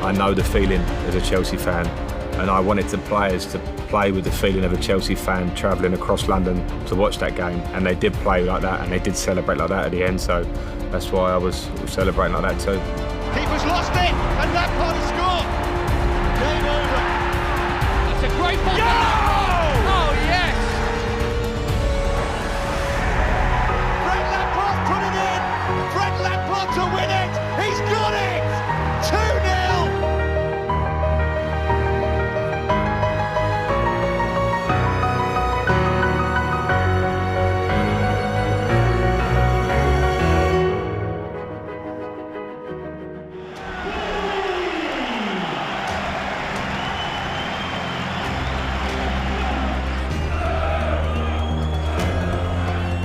I know the feeling as a Chelsea fan, and I wanted the players to play with the feeling of a Chelsea fan travelling across London to watch that game, and they did play like that, and they did celebrate like that at the end, so that's why I was celebrating like that too. Keeper's lost it, and Lampard has scored. Game over. That's a great ball. Oh yes! Fred Lampard put it in. Fred Lampard to win it. He's got it. 2-0.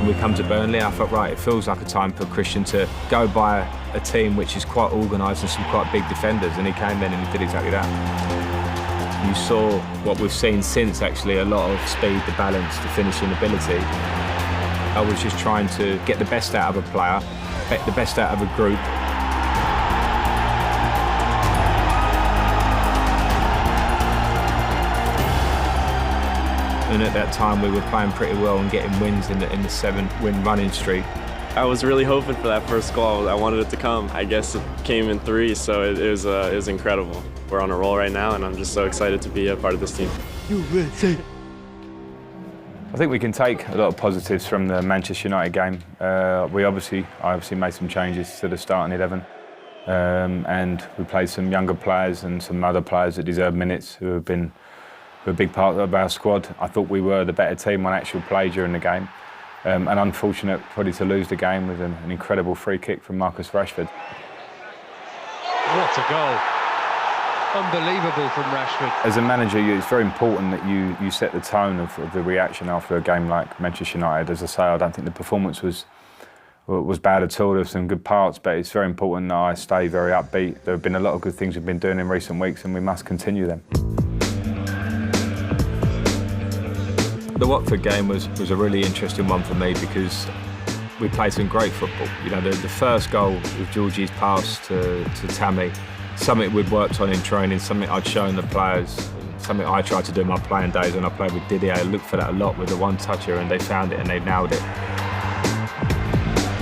We come to Burnley, I thought, right, it feels like a time for Christian to go by a team which is quite organised and some quite big defenders, and he came in and he did exactly that. You saw what we've seen since, actually, a lot of speed, the balance, the finishing ability. I was just trying to get the best out of a player, get the best out of a group. And at that time, we were playing pretty well and getting wins in the 7-win running streak. I was really hoping for that first goal. I wanted it to come. I guess it came in 3, so it was incredible. We're on a roll right now, and I'm just so excited to be a part of this team. I think we can take a lot of positives from the Manchester United game. I obviously made some changes to the starting 11, and we played some younger players and some other players that deserve minutes who have been a big part of our squad. I thought we were the better team on actual play during the game, and unfortunate probably to lose the game with an incredible free kick from Marcus Rashford. What a goal. Unbelievable from Rashford. As a manager, it's very important that you set the tone of the reaction after a game like Manchester United. As I say, I don't think the performance was bad at all. There were some good parts, but it's very important that I stay very upbeat. There have been a lot of good things we've been doing in recent weeks, and we must continue them. The Watford game was a really interesting one for me because we played some great football. You know, the first goal with Georgie's pass to Tammy, something we'd worked on in training, something I'd shown the players, something I tried to do in my playing days when I played with Didier. I looked for that a lot with the one-toucher, and they found it and they nailed it.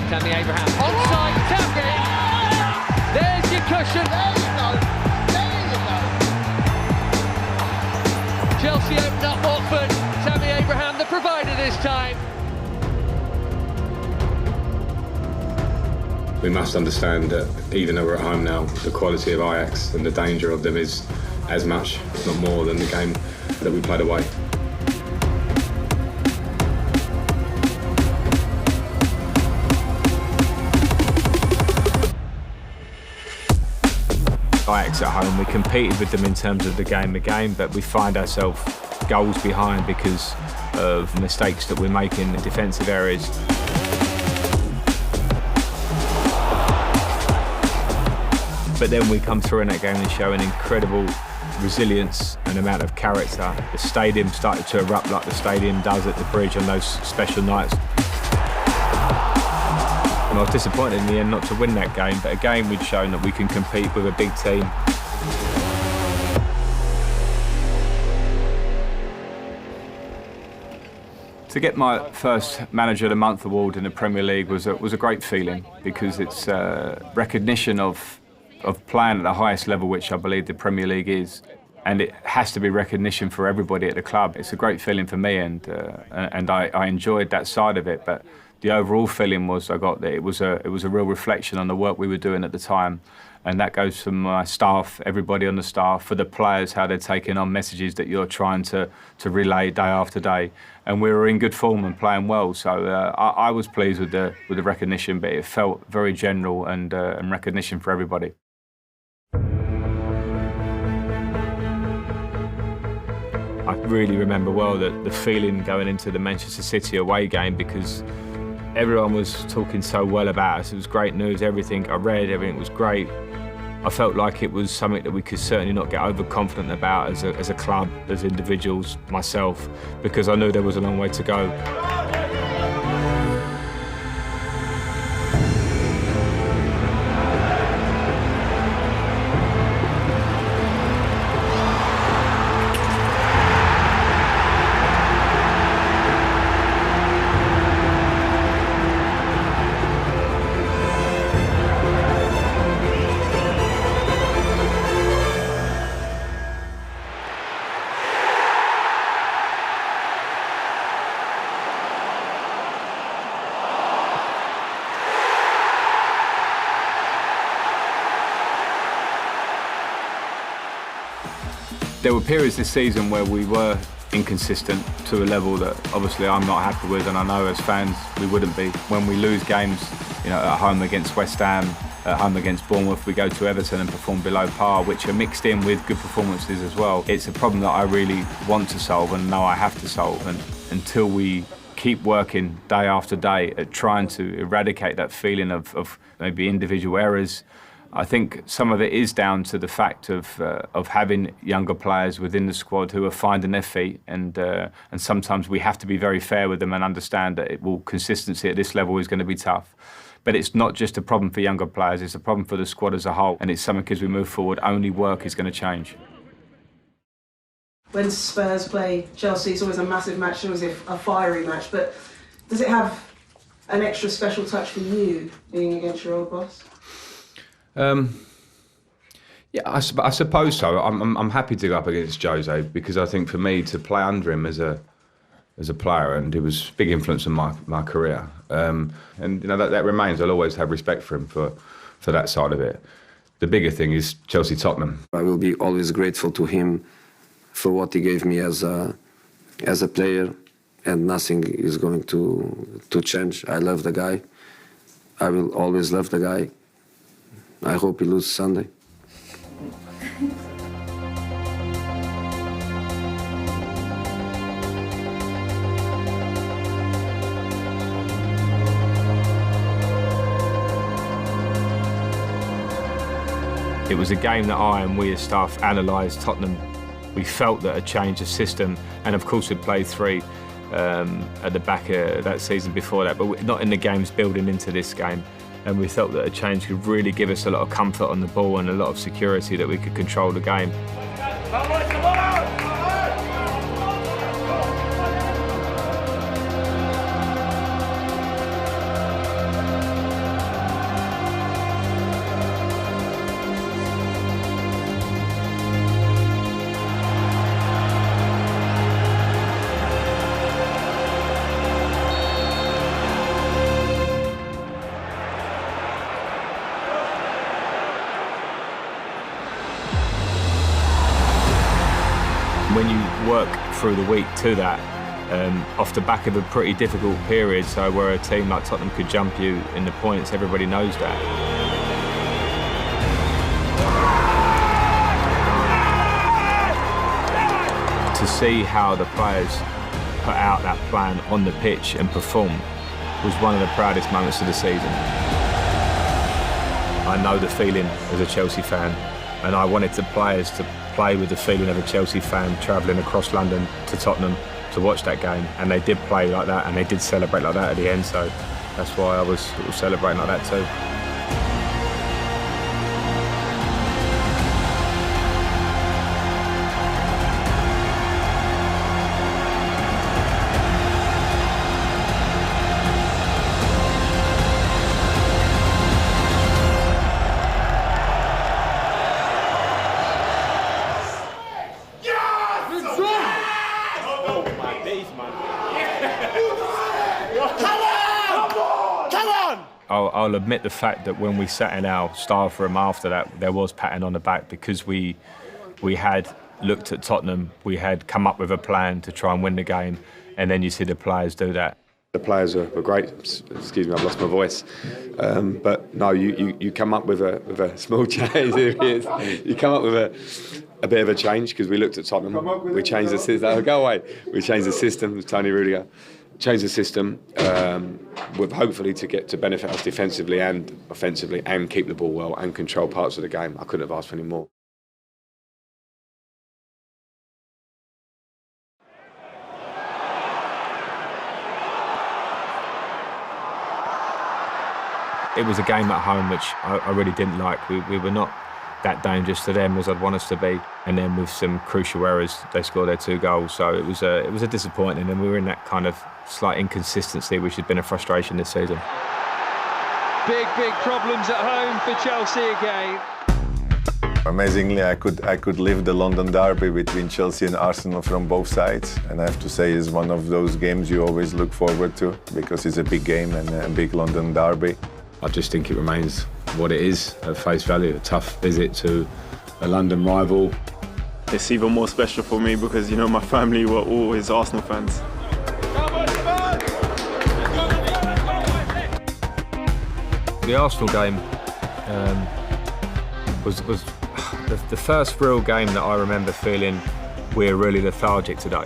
Tammy Abraham, onside, Tammy! There's your cushion. There you go. There you go. Chelsea opened up Watford. Tammy Abraham, the provider this time. We must understand that even though we're at home now, the quality of Ajax and the danger of them is as much, if not more, than the game that we played away. Ajax at home, we competed with them in terms of the game, but we find ourselves goals behind because of mistakes that we're making in defensive areas. But then we come through in that game and show an incredible resilience and amount of character. The stadium started to erupt like the stadium does at the Bridge on those special nights. And I was disappointed in the end not to win that game, but again we'd shown that we can compete with a big team. To get my first Manager of the Month award in the Premier League was a great feeling because it's recognition of playing at the highest level, which I believe the Premier League is, and it has to be recognition for everybody at the club. It's a great feeling for me, and I enjoyed that side of it. But the overall feeling was I got that it was a real reflection on the work we were doing at the time. And that goes from my staff, everybody on the staff, for the players, how they're taking on messages that you're trying to relay day after day. And we were in good form and playing well, so I was pleased with the recognition, but it felt very general and recognition for everybody. I really remember well the feeling going into the Manchester City away game because everyone was talking so well about us. It was great news, everything I read, everything was great. I felt like it was something that we could certainly not get overconfident about as a club, as individuals, myself, because I knew there was a long way to go. There were periods this season where we were inconsistent to a level that obviously I'm not happy with, and I know as fans we wouldn't be. When we lose games, at home against West Ham, at home against Bournemouth, we go to Everton and perform below par, which are mixed in with good performances as well. It's a problem that I really want to solve and know I have to solve, and until we keep working day after day at trying to eradicate that feeling of maybe individual errors, I think some of it is down to the fact of having younger players within the squad who are finding their feet, and sometimes we have to be very fair with them and understand that consistency at this level is going to be tough. But it's not just a problem for younger players, it's a problem for the squad as a whole, and it's something as we move forward, only work is going to change. When Spurs play Chelsea, it's always a massive match, always a fiery match, but does it have an extra special touch for you being against your old boss? Yeah, I suppose so. I'm happy to go up against Jose because I think for me to play under him as a player, and it was a big influence on my career. And that remains. I'll always have respect for him for that side of it. The bigger thing is Chelsea-Tottenham. I will be always grateful to him for what he gave me as a player, and nothing is going to change. I love the guy. I will always love the guy. I hope he loses Sunday. It was a game that I and we as staff analysed Tottenham. We felt that a change of system, and of course we'd played 3 at the back of that season before that, but not in the games building into this game. And we felt that a change could really give us a lot of comfort on the ball and a lot of security that we could control the game. When you work through the week to that, off the back of a pretty difficult period, so where a team like Tottenham could jump you in the points, everybody knows that. To see how the players put out that plan on the pitch and perform was one of the proudest moments of the season. I know the feeling as a Chelsea fan, and I wanted the players to play with the feeling of a Chelsea fan travelling across London to Tottenham to watch that game, and they did play like that and they did celebrate like that at the end, so that's why I was celebrating like that too. I'll admit the fact that when we sat in our staff room after that, there was patting on the back because we had looked at Tottenham, we had come up with a plan to try and win the game, and then you see the players do that. The players were great. Excuse me, I've lost my voice. But no, you come up with a small change. You come up with a bit of a change because we looked at Tottenham. We changed the system. Oh, go away. We changed the system. Tony Rudiger changed the system with hopefully to benefit us defensively and offensively, and keep the ball well and control parts of the game. I couldn't have asked for any more. It was a game at home which I really didn't like. We were not that dangerous to them as I'd want us to be, and then with some crucial errors they scored their 2 goals, so it was a disappointing, and we were in that kind of slight inconsistency which has been a frustration this season. Big problems at home for Chelsea again. Amazingly, I could live the London derby between Chelsea and Arsenal from both sides, and I have to say it's one of those games you always look forward to because it's a big game and a big London derby. I just think it remains what it is at face value, a tough visit to a London rival. It's even more special for me because, you know, my family were always Arsenal fans. The Arsenal game was the first real game that I remember feeling we're really lethargic today.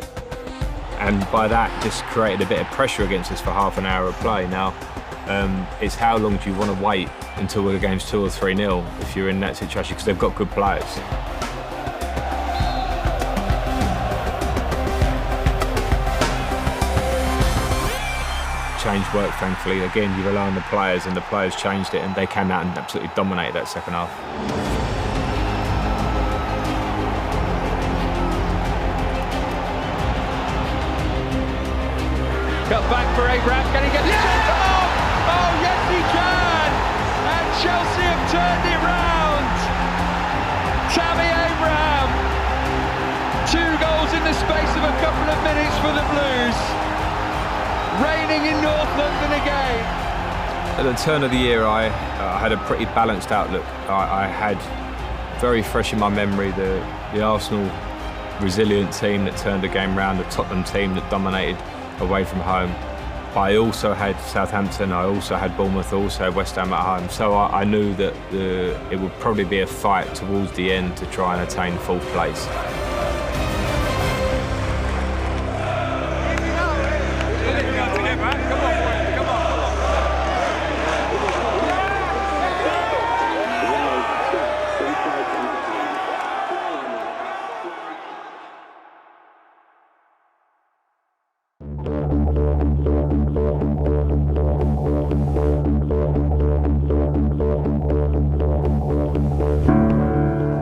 And by that, just created a bit of pressure against us for half an hour of play. Now, it's how long do you want to wait until the game's 2 or 3-0 if you're in that situation, because they've got good players. Change worked, thankfully. Again, you rely on the players, and the players changed it, and they came out and absolutely dominated that second half. Cut back for Abraham, can he get the shot off? Oh, yes he can! And Chelsea have turned it round! Tammy Abraham! 2 goals in the space of a couple of minutes for the Blues. Reigning in North London again. At the turn of the year, I had a pretty balanced outlook. I had very fresh in my memory the Arsenal resilient team that turned the game round, the Tottenham team that dominated away from home. But I also had Southampton, I also had Bournemouth, I also had West Ham at home. So I knew that it would probably be a fight towards the end to try and attain 4th place.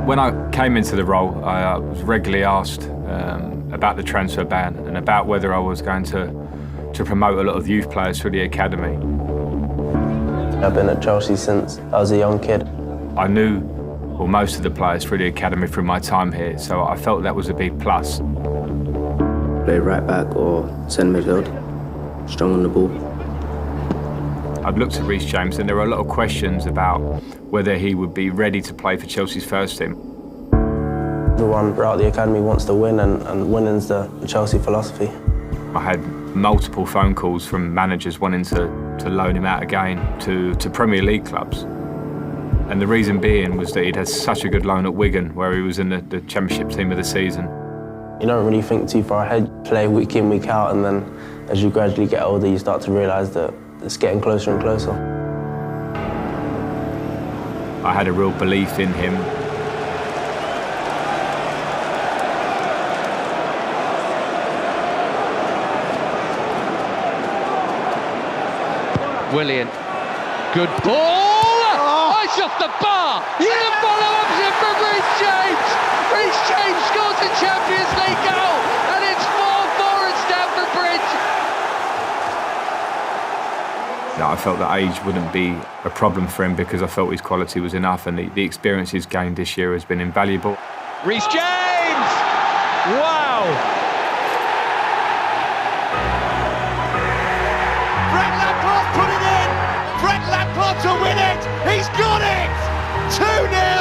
When I came into the role, I was regularly asked about the transfer ban and about whether I was going to promote a lot of youth players through the academy. I've been at Chelsea since I was a young kid. I knew most of the players through the academy through my time here, so I felt that was a big plus. Play right back or centre midfield, strong on the ball. I'd looked at Reece James and there were a lot of questions about whether he would be ready to play for Chelsea's first team. Everyone throughout the academy wants to win, and winning's the Chelsea philosophy. I had multiple phone calls from managers wanting to loan him out again to Premier League clubs. And the reason being was that he'd had such a good loan at Wigan, where he was in the Championship team of the season. You don't really think too far ahead, play week in, week out, and then as you gradually get older, you start to realise that it's getting closer and closer. I had a real belief in him. Willian, good ball! Oh, it's off the bar! Yeah! And a follow-up from Reece James! Reece James scores a Champions League goal! And it's 4-4 at Stamford Bridge! I felt that age wouldn't be a problem for him because I felt his quality was enough, and the experience he's gained this year has been invaluable. Reece James! Wow! Frank Lampard put it in! Frank Lampard to win it! He's got it! 2-0!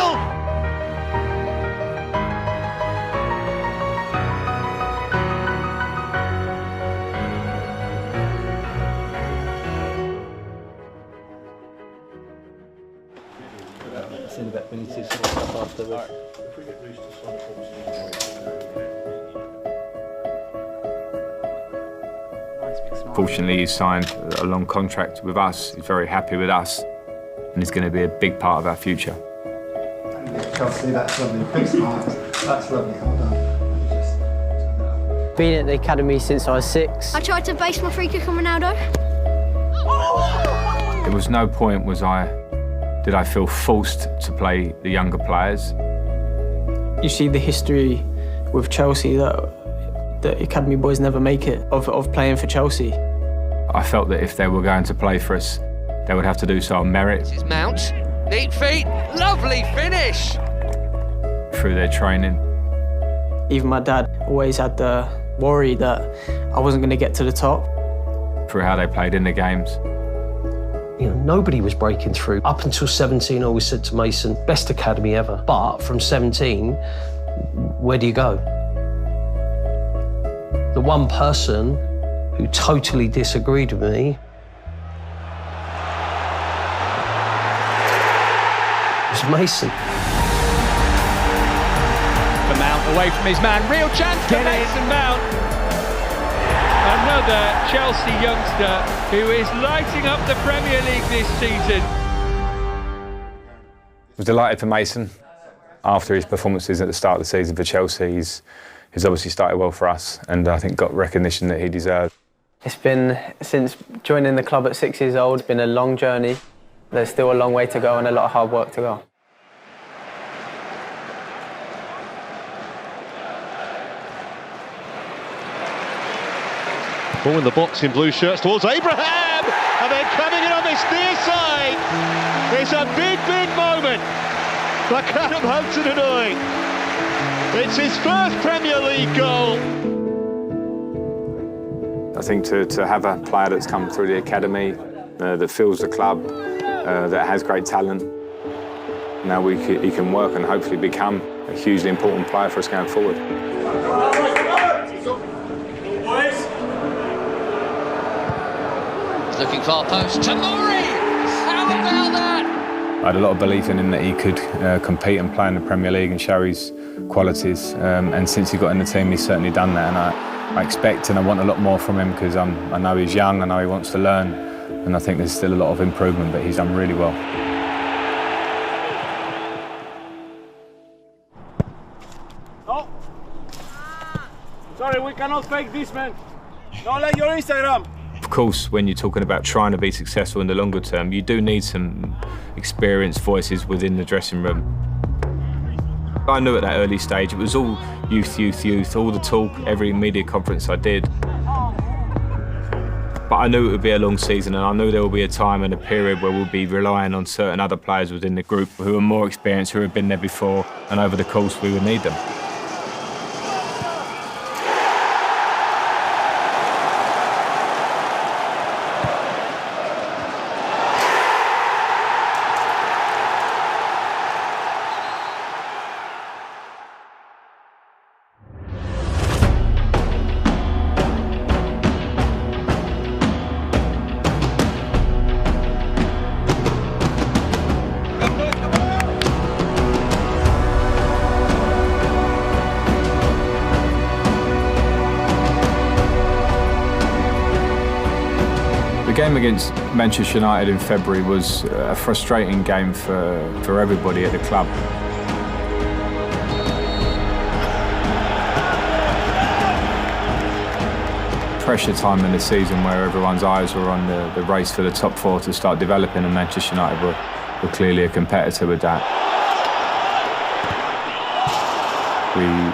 Fortunately, he's signed a long contract with us. He's very happy with us, and he's going to be a big part of our future. Chelsea, that's lovely. Big smile. That's lovely. Hold on. Been at the academy since I was 6. I tried to base my free kick on Ronaldo. There was no point did I feel forced to play the younger players. You see the history with Chelsea that the academy boys never make it of playing for Chelsea. I felt that if they were going to play for us, they would have to do so on merit. This is Mount, neat feet, lovely finish! Through their training. Even my dad always had the worry that I wasn't going to get to the top. Through how they played in the games. You know, nobody was breaking through. Up until 17, I always said to Mason, best academy ever. But from 17, where do you go? The one person who totally disagreed with me was Mason. The Mount away from his man, real chance for Mason Mount. Another Chelsea youngster who is lighting up the Premier League this season. I was delighted for Mason. After his performances at the start of the season for Chelsea, he's obviously started well for us, and I think got recognition that he deserved. It's been, since joining the club at 6 years old, it's been a long journey. There's still a long way to go and a lot of hard work to go. Ball in the box in blue shirts towards Abraham, and they're coming in on this near side. It's a big, big moment for Callum Hudson-Odoi. It's his first Premier League goal. I think to have a player that's come through the academy, that fills the club, that has great talent, now he can work and hopefully become a hugely important player for us going forward. Looking far post, Tamori! How about that? I had a lot of belief in him that he could compete and play in the Premier League and show his qualities. And since he got in the team, he's certainly done that. And I expect and I want a lot more from him because I know he's young, I know he wants to learn. And I think there's still a lot of improvement, but he's done really well. No. Sorry, we cannot fake this, man. Don't like your Instagram. Of course, when you're talking about trying to be successful in the longer term, you do need some experienced voices within the dressing room. I knew at that early stage it was all youth, all the talk, every media conference I did. But I knew it would be a long season, and I knew there will be a time and a period where we'll be relying on certain other players within the group who are more experienced, who have been there before, and over the course we would need them. The game against Manchester United in February was a frustrating game for everybody at the club. Pressure time in the season where everyone's eyes were on the race for the top four to start developing, and Manchester United were clearly a competitor with that.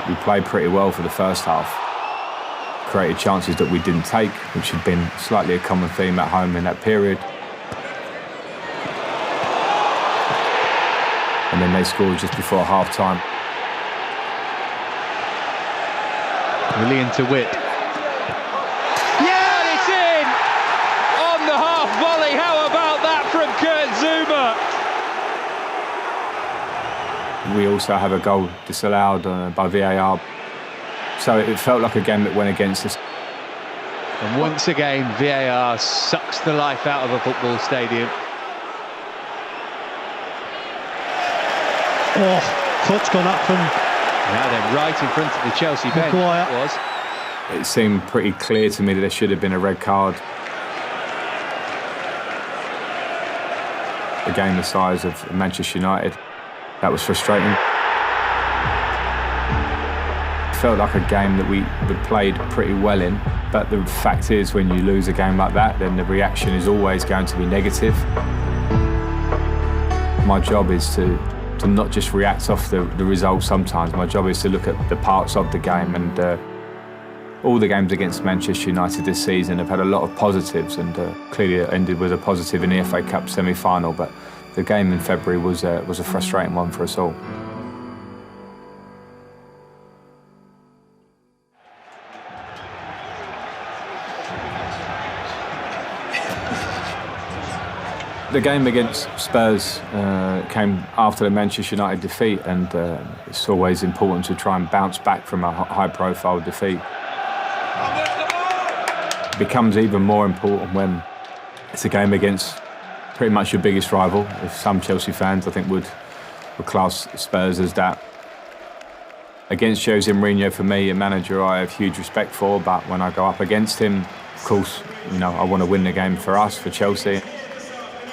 We played pretty well for the first half. Created chances that we didn't take, which had been slightly a common theme at home in that period. And then they scored just before half-time. Willian to Witt. Yeah, it's in! On the half volley, how about that from Kurt Zouma? We also have a goal disallowed by VAR. So it felt like a game that went against us. And once again, VAR sucks the life out of a football stadium. Oh, foot's gone up from... Now then, right in front of the Chelsea bench, it was. It seemed pretty clear to me that there should have been a red card. A game the size of Manchester United, that was frustrating. It felt like a game that we played pretty well in, but the fact is when you lose a game like that, then the reaction is always going to be negative. My job is to not just react off the results sometimes. My job is to look at the parts of the game, and all the games against Manchester United this season have had a lot of positives, and clearly it ended with a positive in the FA Cup semi-final, but the game in February was a frustrating one for us all. The game against Spurs came after the Manchester United defeat, and it's always important to try and bounce back from a high-profile defeat. It becomes even more important when it's a game against pretty much your biggest rival. If some Chelsea fans, I think, would class Spurs as that. Against Jose Mourinho, for me, a manager I have huge respect for, but when I go up against him, of course, I want to win the game for us, for Chelsea.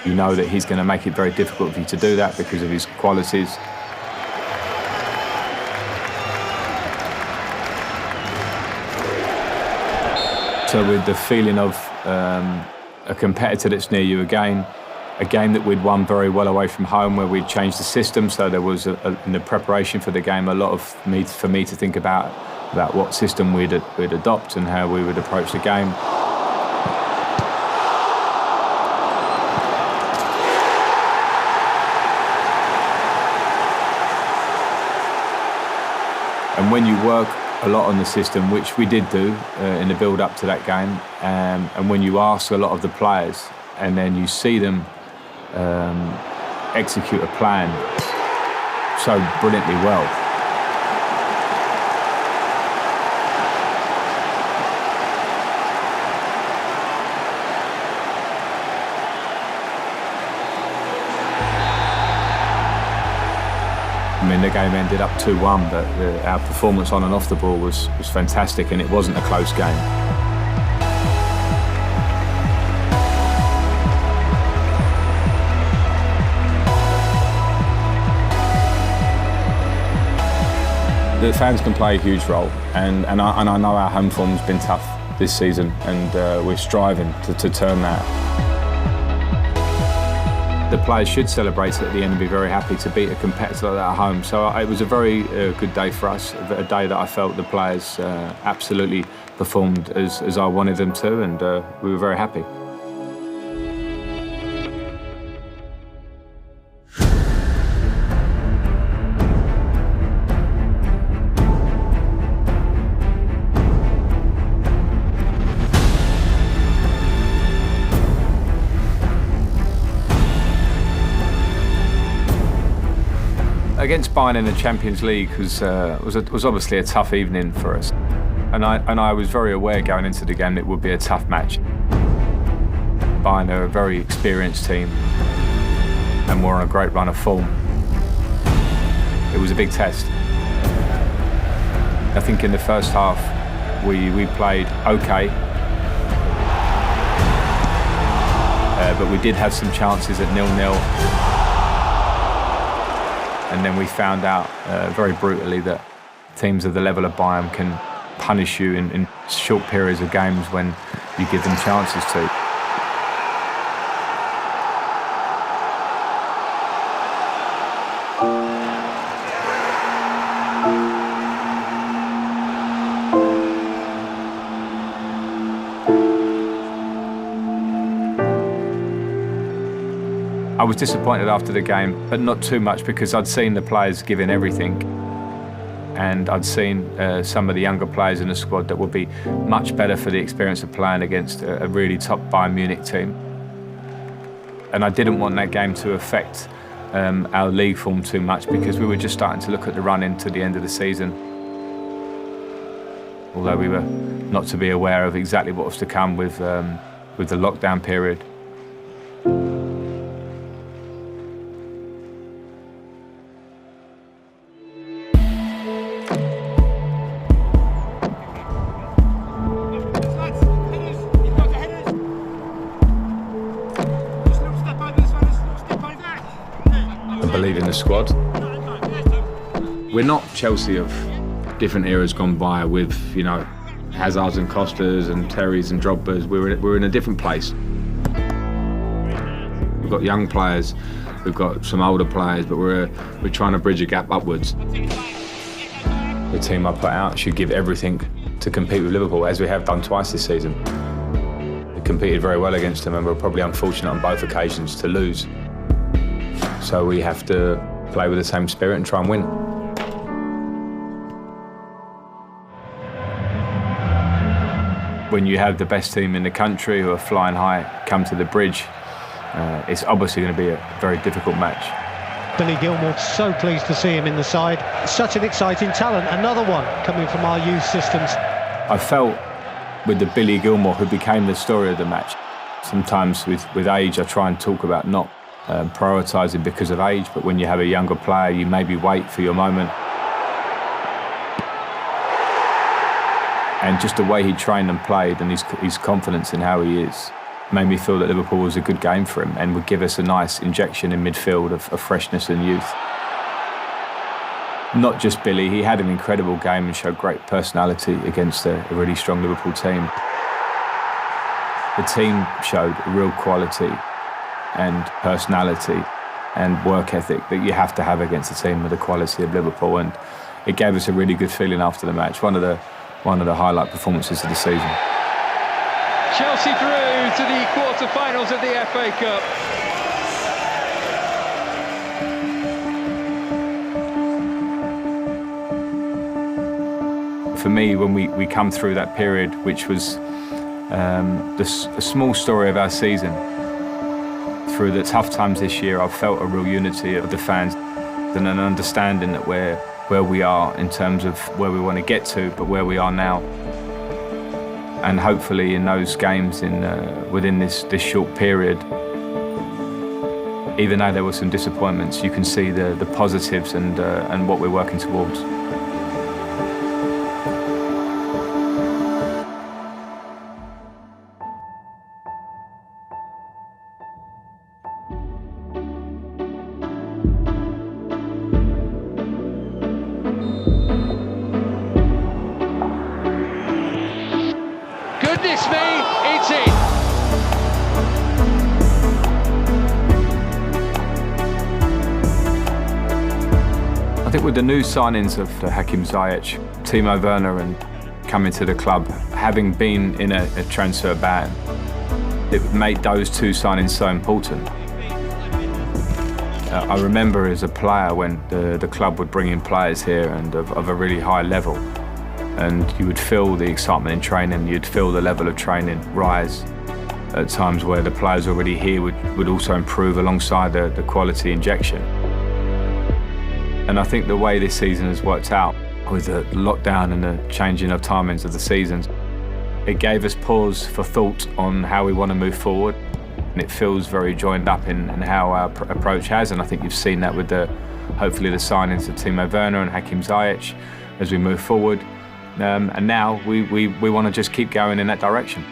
You know that he's going to make it very difficult for you to do that because of his qualities. So with the feeling of a competitor that's near you again, a game that we'd won very well away from home, where we'd changed the system, so there was, in the preparation for the game, a lot for me to think about what system we'd adopt and how we would approach the game. And when you work a lot on the system, which we did do in the build-up to that game, and when you ask a lot of the players and then you see them execute a plan so brilliantly well, I mean, the game ended up 2-1, but our performance on and off the ball was fantastic, and it wasn't a close game. The fans can play a huge role, and I know our home form's been tough this season, and we're striving to turn that. The players should celebrate it at the end and be very happy to beat a competitor like that at home. So it was a very good day for us, a day that I felt the players absolutely performed as I wanted them to, and we were very happy. Against Bayern in the Champions League was obviously a tough evening for us, and I was very aware going into the game that it would be a tough match. Bayern are a very experienced team, and we're on a great run of form. It was a big test. I think in the first half we played okay, but we did have some chances at 0-0. And then we found out very brutally that teams of the level of Bayern can punish you in short periods of games when you give them chances to. I was disappointed after the game, but not too much, because I'd seen the players giving everything, and I'd seen some of the younger players in the squad that would be much better for the experience of playing against a really top Bayern Munich team. And I didn't want that game to affect our league form too much, because we were just starting to look at the run into the end of the season. Although we were not to be aware of exactly what was to come with the lockdown period. Believe in the squad. We're not Chelsea of different eras gone by with, Hazards and Costas and Terrys and Drogbas. We're in a different place. We've got young players, we've got some older players, but we're trying to bridge a gap upwards. The team I put out should give everything to compete with Liverpool, as we have done twice this season. We competed very well against them, and we're probably unfortunate on both occasions to lose. So we have to play with the same spirit and try and win. When you have the best team in the country who are flying high come to the bridge, it's obviously going to be a very difficult match. Billy Gilmour, so pleased to see him in the side. Such an exciting talent, another one coming from our youth systems. I felt with the Billy Gilmour who became the story of the match. Sometimes with age I try and talk about not prioritising because of age, but when you have a younger player you maybe wait for your moment. And just the way he trained and played and his confidence in how he is made me feel that Liverpool was a good game for him and would give us a nice injection in midfield of freshness and youth. Not just Billy, he had an incredible game and showed great personality against a really strong Liverpool team. The team showed real quality and personality and work ethic that you have to have against a team of the quality of Liverpool, and it gave us a really good feeling after the match. One of the highlight performances of the season. Chelsea through to the quarter-finals of the FA Cup. For me, when we come through that period, which was a small story of our season, through the tough times this year, I've felt a real unity of the fans and an understanding that we're where we are in terms of where we want to get to, but where we are now. And hopefully in those games within this short period, even though there were some disappointments, you can see the positives and what we're working towards. Goodness me, it's in! I think with the new signings of Hakim Ziyech, Timo Werner and coming to the club, having been in a transfer ban, it made those two signings so important. I remember as a player when the club would bring in players here and of a really high level, and you would feel the excitement in training, you'd feel the level of training rise at times where the players already here would also improve alongside the quality injection. And I think the way this season has worked out with the lockdown and the changing of timings of the seasons, it gave us pause for thought on how we want to move forward. And it feels very joined up in how our approach has, and I think you've seen that with hopefully the signings of Timo Werner and Hakim Ziyech as we move forward. And now we want to just keep going in that direction.